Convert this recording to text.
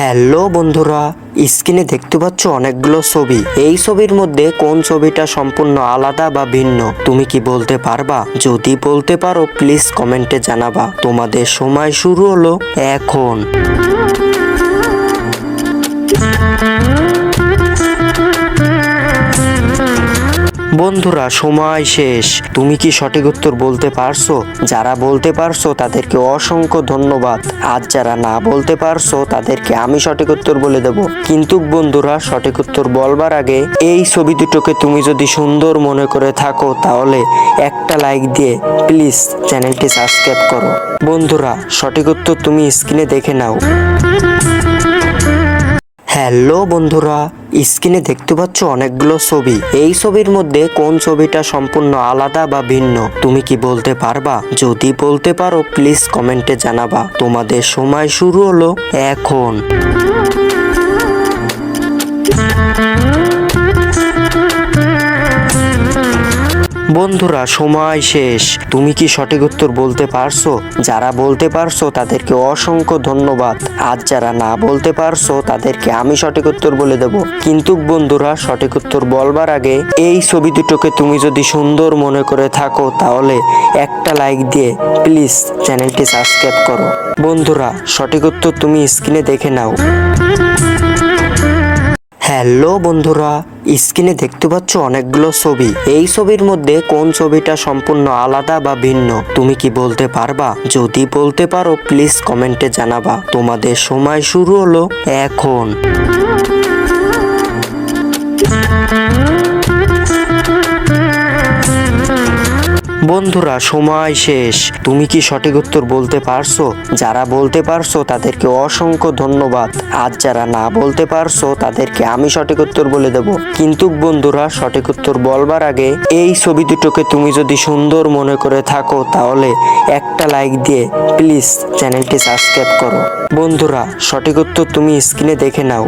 Hello বন্ধুরা, স্ক্রিনে দেখতে পাচ্ছ অনেকগুলো ছবি। এই ছবির মধ্যে কোন ছবিটা সম্পূর্ণ আলাদা বা ভিন্ন তুমি কি বলতে পারবা? যদি বলতে পারো প্লিজ কমেন্টে জানাবা। তোমাদের সময় শুরু হলো এখন। বন্ধুরা সময় শেষ। তুমি কি সঠিক উত্তর বলতে পারছো? যারা বলতে পারছো তাদেরকে অসংখ্য ধন্যবাদ। আর যারা না বলতে পারছো তাদেরকে আমি সঠিক উত্তর বলে দেব। কিন্তু বন্ধুরা সঠিক উত্তর বলবার আগে এই ছবি দুটোকে তুমি যদি সুন্দর মনে করে থাকো তাহলে একটা লাইক দিয়ে প্লিজ চ্যানেলটি সাবস্ক্রাইব করো। বন্ধুরা সঠিক উত্তর তুমি স্ক্রিনে দেখে নাও। হ্যালো বন্ধুরা, স্ক্রিনে দেখতে পাচ্ছ অনেকগুলো ছবি। এই ছবির মধ্যে কোন ছবিটা সম্পূর্ণ আলাদা বা ভিন্ন তুমি কি বলতে পারবা? যদি বলতে পারো প্লিজ কমেন্টে জানাবা। তোমাদের সময় শুরু হলো এখন। বন্ধুরা সময় শেষ। তুমি কি সঠিক উত্তর বলতে পারছো? যারা বলতে পারছো তাদেরকে অসংখ্য ধন্যবাদ। আর যারা না বলতে পারছো তাদেরকে আমি সঠিক উত্তর বলে দেব। কিন্তু বন্ধুরা সঠিক উত্তর বলবার আগে এই ছবি দুটোকে তুমি যদি সুন্দর মনে করে থাকো তাহলে একটা লাইক দিয়ে প্লিজ চ্যানেলটি সাবস্ক্রাইব করো। বন্ধুরা সঠিক উত্তর তুমি স্ক্রিনে দেখে নাও। হ্যালো বন্ধুরা, স্ক্রিনে দেখতে পাচ্ছ অনেকগুলো ছবি। এই ছবির মধ্যে কোন ছবিটা সম্পূর্ণ আলাদা বা ভিন্ন তুমি কি বলতে পারবা? যদি বলতে পারো প্লিজ কমেন্টে জানাবা। তোমাদের সময় শুরু হলো এখন। বন্ধুরা সময় শেষ। তুমি কি সঠিক উত্তর বলতে পারছো? যারা বলতে পারছো তাদেরকে অসংখ্য ধন্যবাদ। আর যারা না বলতে পারছো তাদেরকে আমি সঠিক উত্তর বলে দেব। কিন্তু বন্ধুরা সঠিক উত্তর বলবার আগে এই ছবি দুটোকে তুমি যদি সুন্দর মনে করে থাকো তাহলে একটা লাইক দিয়ে প্লিজ চ্যানেলটি সাবস্ক্রাইব করো। বন্ধুরা সঠিক উত্তর তুমি স্ক্রিনে দেখে নাও।